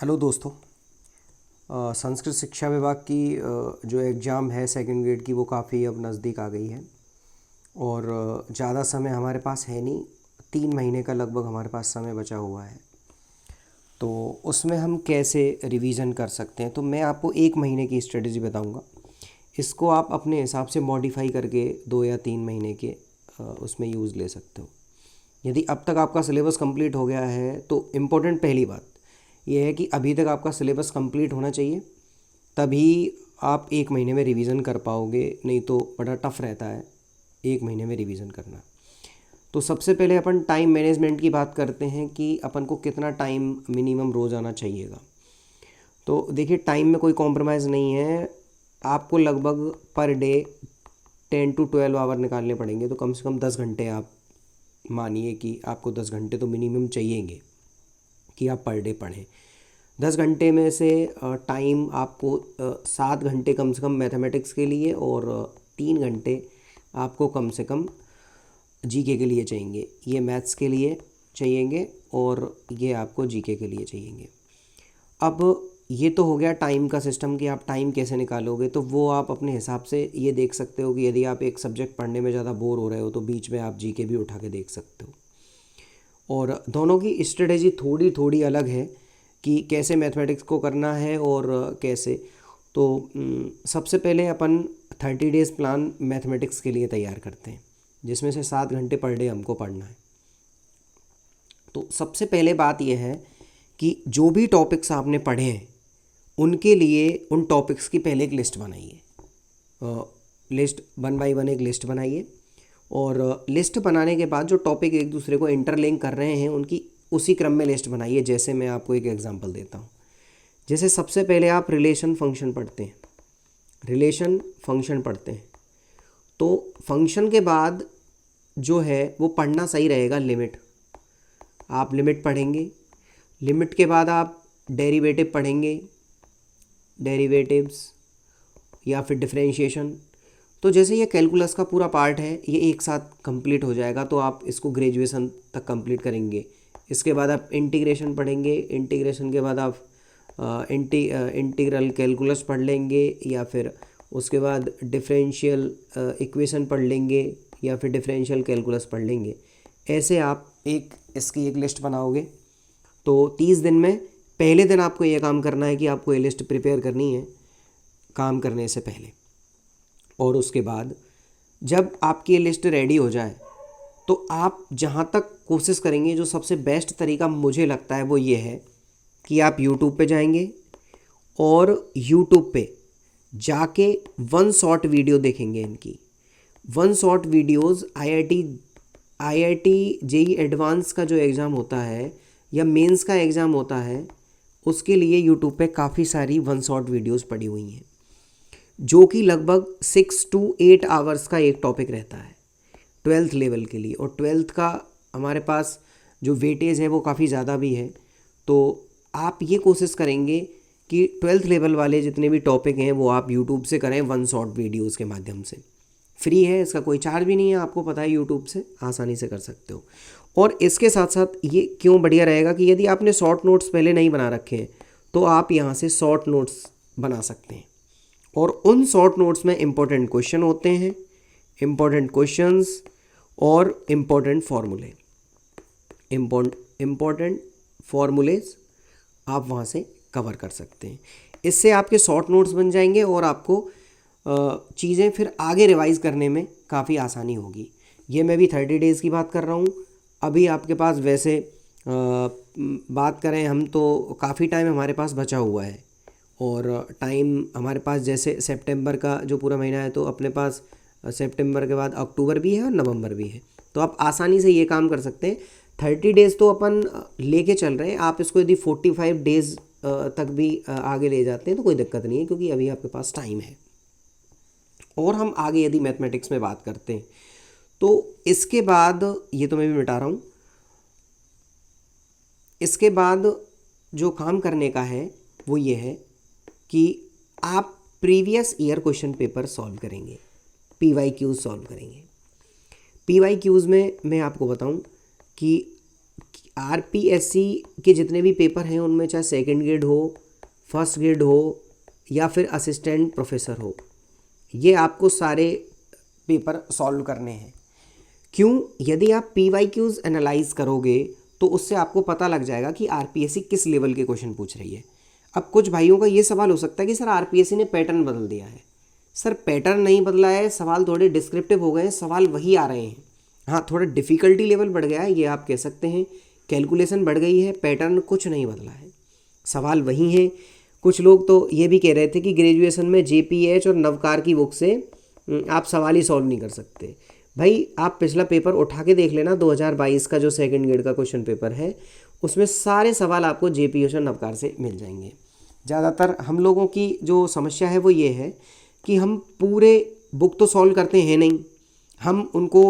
Hello दोस्तों। संस्कृत शिक्षा विभाग की जो एग्ज़ाम है सेकंड ग्रेड की वो काफ़ी अब नज़दीक आ गई है और ज़्यादा समय हमारे पास है नहीं। 3 महीने का लगभग हमारे पास समय बचा हुआ है, तो उसमें हम कैसे रिवीजन कर सकते हैं। तो मैं आपको 1 महीने की स्ट्रेटजी बताऊंगा। इसको आप अपने हिसाब से मॉडिफाई करके 2 या 3 महीने के उसमें यूज़ ले सकते हो। यदि अब तक आपका सिलेबस कंप्लीट हो गया है तो इम्पोर्टेंट पहली बात ये है कि अभी तक आपका सिलेबस कंप्लीट होना चाहिए, तभी आप 1 महीने में रिवीजन कर पाओगे, नहीं तो बड़ा टफ रहता है 1 महीने में रिवीजन करना। तो सबसे पहले अपन टाइम मैनेजमेंट की बात करते हैं कि अपन को कितना टाइम मिनिमम रोज़ आना चाहिएगा। तो देखिए, टाइम में कोई कॉम्प्रोमाइज़ नहीं है। आपको लगभग पर डे 10 to 12 आवर निकालने पड़ेंगे, तो कम से कम 10 घंटे आप मानिए कि आपको 10 घंटे तो मिनिमम चाहिएंगे कि आप पर डे पढ़ें। 10 घंटे में से टाइम आपको 7 घंटे कम से कम मैथमेटिक्स के लिए और 3 घंटे आपको कम से कम जीके के लिए चाहिए। ये मैथ्स के लिए चाहिएंगे और ये आपको जीके के लिए चाहिएंगे। अब ये तो हो गया टाइम का सिस्टम कि आप टाइम कैसे निकालोगे, तो वो आप अपने हिसाब से ये देख सकते हो कि यदि आप एक सब्जेक्ट पढ़ने में ज़्यादा बोर हो रहे हो तो बीच में आप जीके भी उठा के देख सकते हो। और दोनों की स्ट्रेटेजी थोड़ी थोड़ी अलग है कि कैसे मैथमेटिक्स को करना है और कैसे। तो सबसे पहले अपन 30 डेज़ प्लान मैथमेटिक्स के लिए तैयार करते हैं, जिसमें से 7 घंटे पर डे हमको पढ़ना है। तो सबसे पहले बात यह है कि जो भी टॉपिक्स आपने पढ़े हैं उनके लिए उन टॉपिक्स की पहले एक लिस्ट बनाइए। लिस्ट 1 बाय 1 एक लिस्ट बनाइए और लिस्ट बनाने के बाद जो टॉपिक एक दूसरे को इंटरलिंक कर रहे हैं उनकी उसी क्रम में लिस्ट बनाइए। जैसे मैं आपको एक एग्जांपल देता हूँ। जैसे सबसे पहले आप रिलेशन फंक्शन पढ़ते हैं, तो फंक्शन के बाद जो है वो पढ़ना सही रहेगा लिमिट। आप लिमिट पढ़ेंगे, लिमिट के बाद आप डेरिवेटिव पढ़ेंगे, डेरिवेटिव्स या फिर डिफरेंशिएशन। तो जैसे ये कैलकुलस का पूरा पार्ट है, ये एक साथ कंप्लीट हो जाएगा तो आप इसको ग्रेजुएशन तक कंप्लीट करेंगे। इसके बाद आप इंटीग्रेशन पढ़ेंगे, इंटीग्रेशन के बाद आप इंटीग्रल कैलकुलस पढ़ लेंगे या फिर उसके बाद डिफरेंशियल इक्वेशन पढ़ लेंगे या फिर डिफरेंशियल कैलकुलस पढ़ लेंगे। ऐसे आप इसकी एक लिस्ट बनाओगे। तो 30 दिन में पहले दिन आपको ये काम करना है कि आपको ये लिस्ट प्रिपेयर करनी है काम करने से पहले। और उसके बाद जब आपकी ये लिस्ट रेडी हो जाए तो आप जहाँ तक कोशिश करेंगे, जो सबसे बेस्ट तरीका मुझे लगता है वो ये है कि आप YouTube पे जाएंगे और YouTube पे जाके 1 शॉर्ट वीडियो देखेंगे। इनकी 1 short videos IIT JEE advance का जो एग्ज़ाम होता है या मेंस का एग्ज़ाम होता है उसके लिए YouTube पे काफ़ी सारी 1 शॉर्ट वीडियोस पड़ी हुई हैं, जो कि लगभग 6 to 8 आवर्स का एक टॉपिक रहता है 12th लेवल के लिए। और 12th का हमारे पास जो वेटेज है वो काफ़ी ज़्यादा भी है। तो आप ये कोशिश करेंगे कि 12th लेवल वाले जितने भी टॉपिक हैं वो आप यूट्यूब से करें 1 शॉर्ट वीडियोज़ के माध्यम से। फ्री है, इसका कोई चार्ज भी नहीं है, आपको पता है यूट्यूब से आसानी से कर सकते हो। और इसके साथ साथ ये क्यों बढ़िया रहेगा कि यदि आपने शॉर्ट नोट्स पहले नहीं बना रखे हैं तो आप यहाँ से शॉर्ट नोट्स बना सकते हैं। और उन शॉर्ट नोट्स में इम्पोर्टेंट क्वेश्चन होते हैं, इम्पोर्टेंट क्वेश्चंस और इम्पोर्टेंट फार्मूलेज आप वहाँ से कवर कर सकते हैं। इससे आपके शॉर्ट नोट्स बन जाएंगे और आपको चीज़ें फिर आगे रिवाइज़ करने में काफ़ी आसानी होगी। ये मैं भी 30 डेज़ की बात कर रहा हूँ। अभी आपके पास वैसे बात करें हम तो काफ़ी टाइम हमारे पास बचा हुआ है और टाइम हमारे पास जैसे सितंबर का जो पूरा महीना है तो अपने पास सितंबर के बाद अक्टूबर भी है और नवंबर भी है। तो आप आसानी से ये काम कर सकते हैं। 30 डेज़ तो अपन लेके चल रहे हैं, आप इसको यदि 45 डेज़ तक भी आगे ले जाते हैं तो कोई दिक्कत नहीं है, क्योंकि अभी आपके पास टाइम है। और हम आगे यदि मैथमेटिक्स में बात करते हैं तो इसके बाद ये तो मैं भी मिटा रहा हूँ। इसके बाद जो काम करने का है वो ये है कि आप previous year question paper solve करेंगे, PYQs सॉल्व करेंगे। PYQs में मैं आपको बताऊं कि आरपीएससी के जितने भी पेपर हैं उनमें चाहे सेकंड ग्रेड हो, फर्स्ट ग्रेड हो या फिर असिस्टेंट प्रोफेसर हो, ये आपको सारे पेपर सॉल्व करने हैं। क्यों? यदि आप PYQs एनालाइज करोगे तो उससे आपको पता लग जाएगा कि आरपीएससी किस लेवल के क्वेश्चन पूछ रही है। अब कुछ भाइयों का ये सवाल हो सकता है कि सर आरपीएससी ने पैटर्न बदल दिया है। सर पैटर्न नहीं बदला है, सवाल थोड़े डिस्क्रिप्टिव हो गए हैं, सवाल वही आ रहे हैं। हाँ, थोड़ा डिफ़िकल्टी लेवल बढ़ गया है, ये आप कह सकते हैं, कैलकुलेशन बढ़ गई है, पैटर्न कुछ नहीं बदला है, सवाल वही हैं। कुछ लोग तो ये भी कह रहे थे कि ग्रेजुएशन में JPH और नवकार की बुक से आप सवाल ही सॉल्व नहीं कर सकते। भाई आप पिछला पेपर उठा के देख लेना, 2022 का जो सेकंड ग्रेड का क्वेश्चन पेपर है उसमें सारे सवाल आपको JPH और नवकार से मिल जाएंगे। ज़्यादातर हम लोगों की जो समस्या है वो ये है कि हम पूरे बुक तो सॉल्व करते हैं नहीं, हम उनको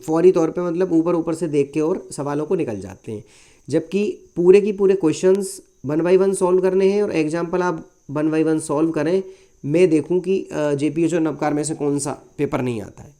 फौरी तौर पे मतलब ऊपर ऊपर से देख के और सवालों को निकल जाते हैं, जबकि पूरे की पूरे क्वेश्चंस 1 बाय 1 सॉल्व करने हैं और एग्जाम्पल आप 1 बाय 1 सॉल्व करें, मैं देखूं कि JPH और नवकार में से कौन सा पेपर नहीं आता है।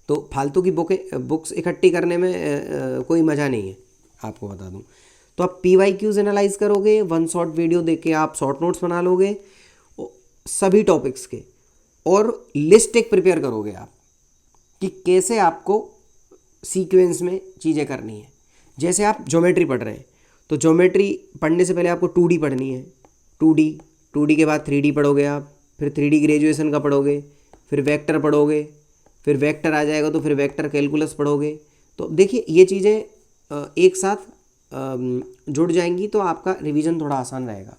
तो फालतू की बुक्स इकट्ठी करने में कोई मज़ा नहीं है, आपको बता दूं। तो आप PYQs एनालाइज करोगे, 1 शॉर्ट वीडियो देख के आप शॉर्ट नोट्स बना लोगे सभी टॉपिक्स के, और लिस्ट एक प्रिपेयर करोगे आप कि कैसे आपको सीक्वेंस में चीज़ें करनी है। जैसे आप ज्योमेट्री पढ़ रहे हैं तो ज्योमेट्री पढ़ने से पहले आपको 2D पढ़नी है, 2D के बाद 3D पढ़ोगे आप, फिर 3D ग्रेजुएशन का पढ़ोगे, फिर वेक्टर पढ़ोगे, फिर वेक्टर आ जाएगा तो फिर वेक्टर कैलकुलस पढ़ोगे। तो देखिए ये चीज़ें एक साथ जुड़ जाएंगी तो आपका रिवीजन थोड़ा आसान रहेगा।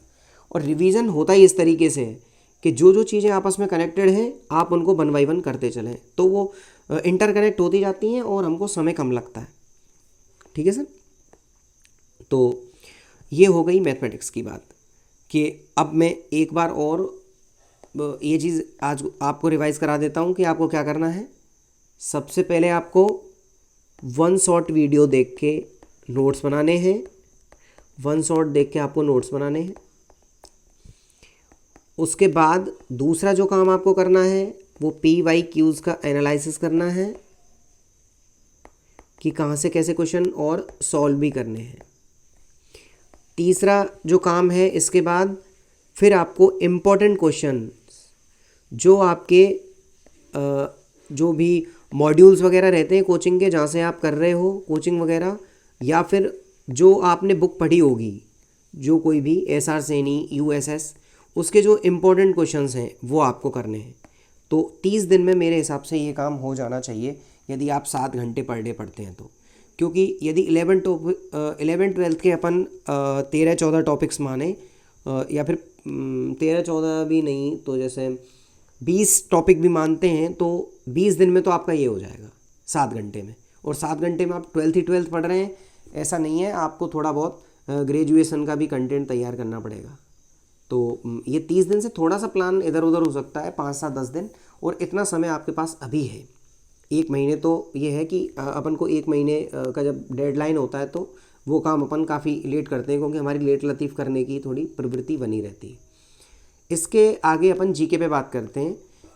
और रिवीजन होता ही इस तरीके से है कि जो जो चीज़ें आपस में कनेक्टेड हैं आप उनको 1 बाय 1 करते चलें, तो वो इंटरकनेक्ट होती जाती हैं और हमको समय कम लगता है। ठीक है सर, तो ये हो गई मैथमेटिक्स की बात। कि अब मैं एक बार और ये चीज़ आज आपको रिवाइज़ करा देता हूँ कि आपको क्या करना है। सबसे पहले आपको 1 शॉर्ट वीडियो देख के नोट्स बनाने हैं, 1 शॉर्ट देख के आपको नोट्स बनाने हैं। उसके बाद दूसरा जो काम आपको करना है वो PYQs का एनालिसिस करना है कि कहाँ से कैसे क्वेश्चन और सॉल्व भी करने हैं। तीसरा जो काम है इसके बाद फिर आपको इम्पोर्टेंट क्वेश्चन जो आपके जो भी मॉड्यूल्स वगैरह रहते हैं कोचिंग के, जहाँ से आप कर रहे हो कोचिंग वगैरह, या फिर जो आपने बुक पढ़ी होगी, जो कोई भी SR सैनी, USS, उसके जो इम्पोर्टेंट क्वेश्चंस हैं वो आपको करने हैं। तो 30 दिन में मेरे हिसाब से ये काम हो जाना चाहिए यदि आप 7 घंटे पर डे पढ़ते हैं तो। क्योंकि यदि 11-12 के अपन 13-14 टॉपिक्स माने, या फिर 13-14 भी नहीं तो जैसे 20 टॉपिक भी मानते हैं, तो 20 दिन में तो आपका ये हो जाएगा 7 घंटे में। और 7 घंटे में आप 12th पढ़ रहे हैं ऐसा नहीं है, आपको थोड़ा बहुत ग्रेजुएशन का भी कंटेंट तैयार करना पड़ेगा। तो ये 30 दिन से थोड़ा सा प्लान इधर उधर हो सकता है, 5, 7, 10 दिन, और इतना समय आपके पास अभी है। 1 महीने तो ये है कि अपन को 1 महीने का जब डेडलाइन होता है तो वो काम अपन काफ़ी लेट करते हैं, क्योंकि हमारी लेट लतीफ़ करने की थोड़ी प्रवृत्ति बनी रहती है। इसके आगे अपन GK पे बात करते हैं,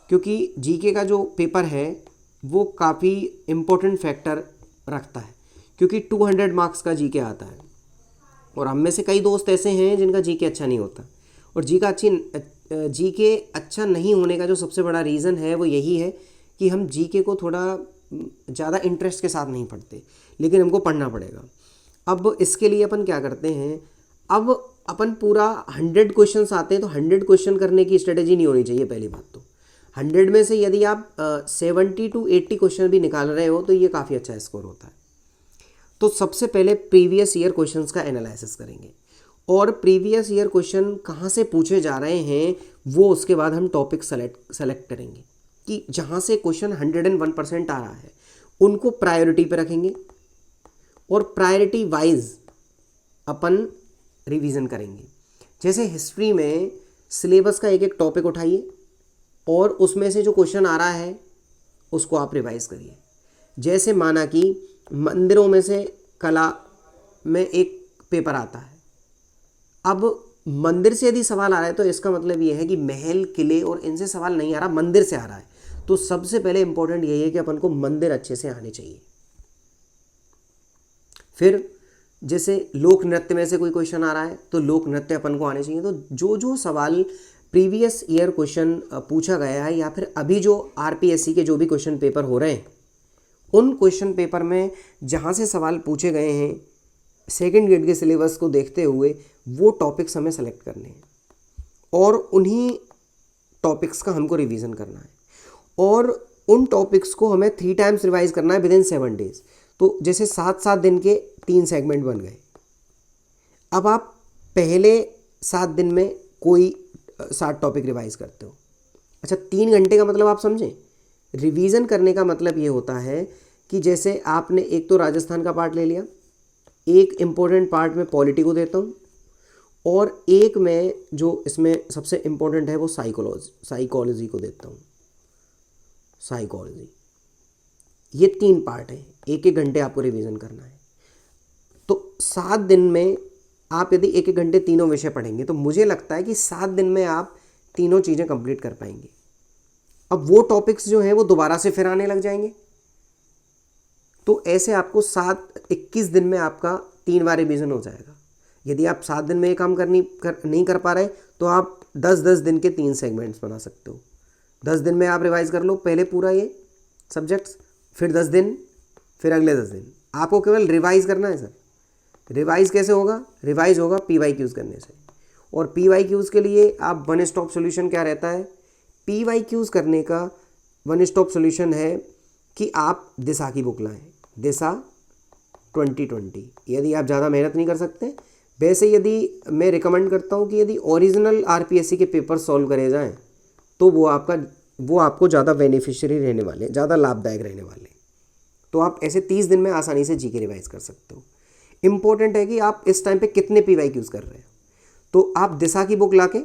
क्योंकि GK का जो पेपर है वो काफ़ी इम्पोर्टेंट फैक्टर रखता है, क्योंकि 200 मार्क्स का GK आता है। और हम में से कई दोस्त ऐसे हैं जिनका GK अच्छा नहीं होता, और GK अच्छा नहीं होने का जो सबसे बड़ा रीज़न है वो यही है कि हम GK को थोड़ा ज़्यादा इंटरेस्ट के साथ नहीं पढ़ते, लेकिन हमको पढ़ना पड़ेगा। अब इसके लिए अपन क्या करते हैं, अब अपन पूरा 100 क्वेश्चंस आते हैं तो 100 क्वेश्चन करने की स्ट्रेटेजी नहीं होनी चाहिए। पहली बात तो 100 में से यदि आप 70 to 80 क्वेश्चन भी निकाल रहे हो तो ये काफ़ी अच्छा स्कोर होता है। तो सबसे पहले प्रीवियस ईयर क्वेश्चंस का एनालिसिस करेंगे, और प्रीवियस ईयर क्वेश्चन कहाँ से पूछे जा रहे हैं वो उसके बाद हम टॉपिक सेलेक्ट करेंगे कि जहाँ से क्वेश्चन 101% आ रहा है उनको प्रायोरिटी पे रखेंगे, और प्रायोरिटी वाइज अपन रिवीजन करेंगे। जैसे हिस्ट्री में सिलेबस का एक टॉपिक उठाइए और उसमें से जो क्वेश्चन आ रहा है उसको आप रिवाइज करिए। जैसे माना कि मंदिरों में से कला में एक पेपर आता है, अब मंदिर से यदि सवाल आ रहा है तो इसका मतलब ये है कि महल, किले और इनसे सवाल नहीं आ रहा, मंदिर से आ रहा है। तो सबसे पहले इंपॉर्टेंट यही है कि अपन को मंदिर अच्छे से आने चाहिए। फिर जैसे लोक नृत्य में से कोई क्वेश्चन आ रहा है तो लोक नृत्य अपन को आने चाहिए। तो जो जो सवाल प्रीवियस ईयर क्वेश्चन पूछा गया है या फिर अभी जो आरपीएससी के जो भी क्वेश्चन पेपर हो रहे हैं उन क्वेश्चन पेपर में जहाँ से सवाल पूछे गए हैं सेकंड ग्रेड के सिलेबस को देखते हुए वो टॉपिक्स हमें सेलेक्ट करने हैं और उन्हीं टॉपिक्स का हमको रिवीजन करना है और उन टॉपिक्स को हमें 3 टाइम्स रिवाइज करना है विदिन 7 डेज। तो जैसे 7-7 दिन के 3 सेगमेंट बन गए। अब आप पहले 7 दिन में कोई 7 टॉपिक रिवाइज करते हो। अच्छा, 3 घंटे का मतलब आप समझें। रिवीजन करने का मतलब ये होता है कि जैसे आपने एक तो राजस्थान का पार्ट ले लिया, एक इम्पोर्टेंट पार्ट में पॉलिटी को देता हूँ और एक में जो इसमें सबसे इम्पोर्टेंट है वो साइकोलॉजी को देता हूँ। साइकोलॉजी, ये 3 पार्ट है, 1-1 घंटे आपको रिवीजन करना है। तो 7 दिन में आप यदि 1-1 घंटे तीनों विषय पढ़ेंगे तो मुझे लगता है कि 7 दिन में आप तीनों चीज़ें कंप्लीट कर पाएंगे। अब वो टॉपिक्स जो हैं वो दोबारा से फिर आने लग जाएंगे। तो ऐसे आपको 21 दिन में आपका 3 बार रिवीजन हो जाएगा। यदि आप 7 दिन में ये काम नहीं कर पा रहे तो आप 10-10 दिन के 3 सेगमेंट्स बना सकते हो। 10 दिन में आप रिवाइज कर लो पहले पूरा ये सब्जेक्ट्स, फिर 10 दिन, फिर अगले 10 दिन। आपको केवल रिवाइज करना है सर। रिवाइज कैसे होगा? रिवाइज होगा PYQs करने से। और PYQs के लिए आप वन स्टॉप सोल्यूशन क्या रहता है? PYQs करने का वन स्टॉप सोल्यूशन है कि आप दिशा की बुक लाएं, दिशा 2020। यदि आप ज़्यादा मेहनत नहीं कर सकते, वैसे यदि मैं रिकमेंड करता हूँ कि यदि ओरिजिनल आरपीएससी के पेपर सॉल्व करे जाएं तो वो आपको ज़्यादा बेनिफिशियरी रहने वाले, ज़्यादा लाभदायक रहने वाले। तो आप ऐसे 30 दिन में आसानी से जीके रिवाइज कर सकते हो। इम्पोर्टेंट है कि आप इस टाइम पे कितने PYQs कर रहे हैं। तो आप दिशा की बुक लाके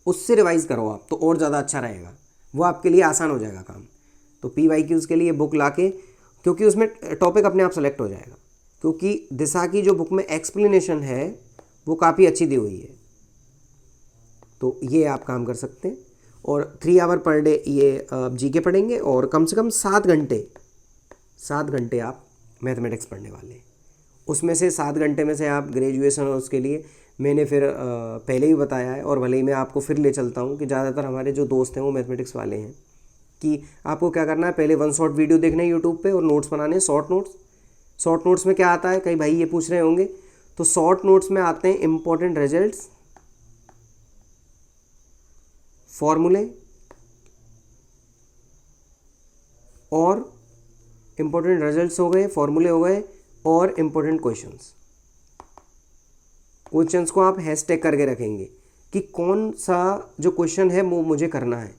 उससे रिवाइज करो आप, तो और ज़्यादा अच्छा रहेगा, वो आपके लिए आसान हो जाएगा काम। तो PYQs के लिए बुक लाके, क्योंकि उसमें टॉपिक अपने आप सेलेक्ट हो जाएगा, क्योंकि दिशा की जो बुक में एक्सप्लेनेशन है वो काफ़ी अच्छी दी हुई है। तो ये आप काम कर सकते हैं। और 3 आवर पर डे ये जीके पढ़ेंगे और कम से कम 7 घंटे आप मैथमेटिक्स पढ़ने वाले हैं। उसमें से 7 घंटे में से आप ग्रेजुएशन और उसके लिए मैंने फिर पहले ही बताया है और भले ही मैं आपको फिर ले चलता हूँ कि ज़्यादातर हमारे जो दोस्त हैं वो मैथमेटिक्स वाले हैं, कि आपको क्या करना है, पहले 1 शॉर्ट वीडियो देखना है यूट्यूब पे और नोट्स बनाने हैं, शॉर्ट नोट्स। शॉर्ट नोट्स में क्या आता है, कई भाई ये पूछ रहे होंगे, तो शॉर्ट नोट्स में आते हैं इम्पोर्टेंट रिजल्ट्स, फॉर्मूले और इम्पोर्टेंट रिजल्ट्स हो गए, फॉर्मूले हो गए और इम्पोर्टेंट क्वेश्चंस को आप हैशटैग करके रखेंगे कि कौन सा जो क्वेश्चन है वो मुझे करना है।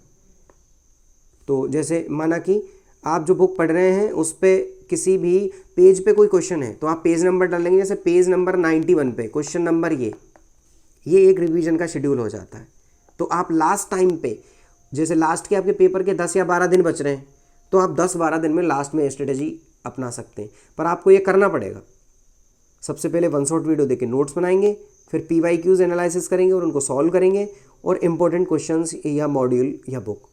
तो जैसे माना कि आप जो बुक पढ़ रहे हैं उस पे किसी भी पेज पे कोई क्वेश्चन है तो आप पेज नंबर डालेंगे, जैसे पेज नंबर 91 पे क्वेश्चन नंबर ये एक रिवीजन का शेड्यूल हो जाता है। तो आप लास्ट टाइम पे, जैसे लास्ट के आपके पेपर के 10 या 12 दिन बच रहे हैं तो आप 10-12 दिन में लास्ट में स्ट्रेटेजी अपना सकते हैं। पर आपको ये करना पड़ेगा, सबसे पहले 1 शॉट वीडियो देके नोट्स बनाएंगे, फिर PYQs एनालिसिस करेंगे और उनको सॉल्व करेंगे और इम्पोर्टेंट क्वेश्चंस या मॉड्यूल या बुक।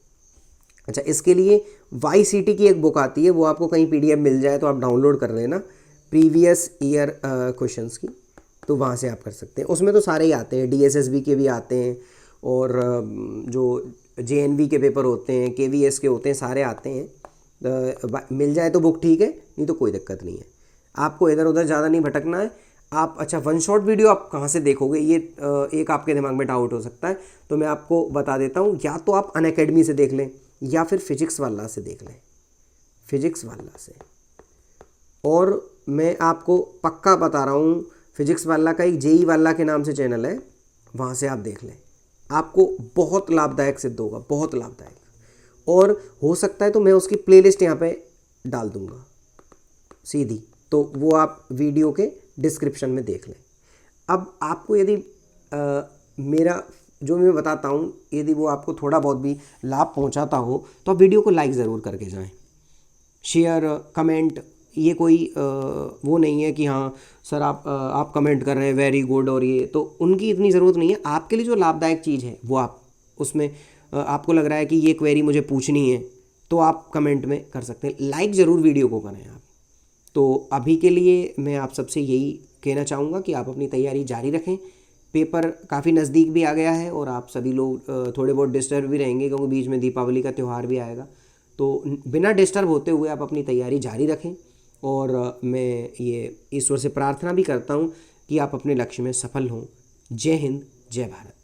अच्छा, इसके लिए YCT की एक बुक आती है, वो आपको कहीं PDF मिल जाए तो आप डाउनलोड कर लेना, प्रीवियस ईयर क्वेश्चंस की, तो वहाँ से आप कर सकते हैं। उसमें तो सारे ही आते हैं, DSSB के भी आते हैं और जो JNV के पेपर होते हैं, KVS के होते हैं, सारे आते हैं। मिल जाए तो बुक ठीक है, नहीं तो कोई दिक्कत नहीं है। आपको इधर उधर ज़्यादा नहीं भटकना है। आप अच्छा 1 शॉट वीडियो आप कहाँ से देखोगे, ये एक आपके दिमाग में डाउट हो सकता है, तो मैं आपको बता देता हूँ। या तो आप अनअकैडमी से देख लें या फिर फिजिक्स वाला से देख लें, फिजिक्स वाला से। और मैं आपको पक्का बता रहा हूँ, फिजिक्स वाला का एक JEE वाला के नाम से चैनल है, वहाँ से आप देख लें, आपको बहुत लाभदायक सिद्ध होगा, बहुत लाभदायक। और हो सकता है तो मैं उसकी प्लेलिस्ट यहाँ पे डाल दूँगा सीधी, तो वो आप वीडियो के डिस्क्रिप्शन में देख लें। अब आपको यदि मेरा जो मैं बताता हूँ यदि वो आपको थोड़ा बहुत भी लाभ पहुँचाता हो तो आप वीडियो को लाइक ज़रूर करके जाएं, शेयर, कमेंट। ये कोई वो नहीं है कि हाँ सर आप कमेंट कर रहे हैं वेरी गुड और ये, तो उनकी इतनी ज़रूरत नहीं है। आपके लिए जो लाभदायक चीज़ है वो आप उसमें आपको लग रहा है कि ये क्वेरी मुझे पूछनी है तो आप कमेंट में कर सकते हैं। लाइक ज़रूर वीडियो को करें आप, तो अभी के लिए मैं आप सबसे यही कहना चाहूँगा कि आप अपनी तैयारी जारी रखें। पेपर काफ़ी नज़दीक भी आ गया है और आप सभी लोग थोड़े बहुत डिस्टर्ब भी रहेंगे क्योंकि बीच में दीपावली का त्यौहार भी आएगा। तो बिना डिस्टर्ब होते हुए आप अपनी तैयारी जारी रखें और मैं ये ईश्वर से प्रार्थना भी करता हूँ कि आप अपने लक्ष्य में सफल हों। जय हिंद, जय भारत।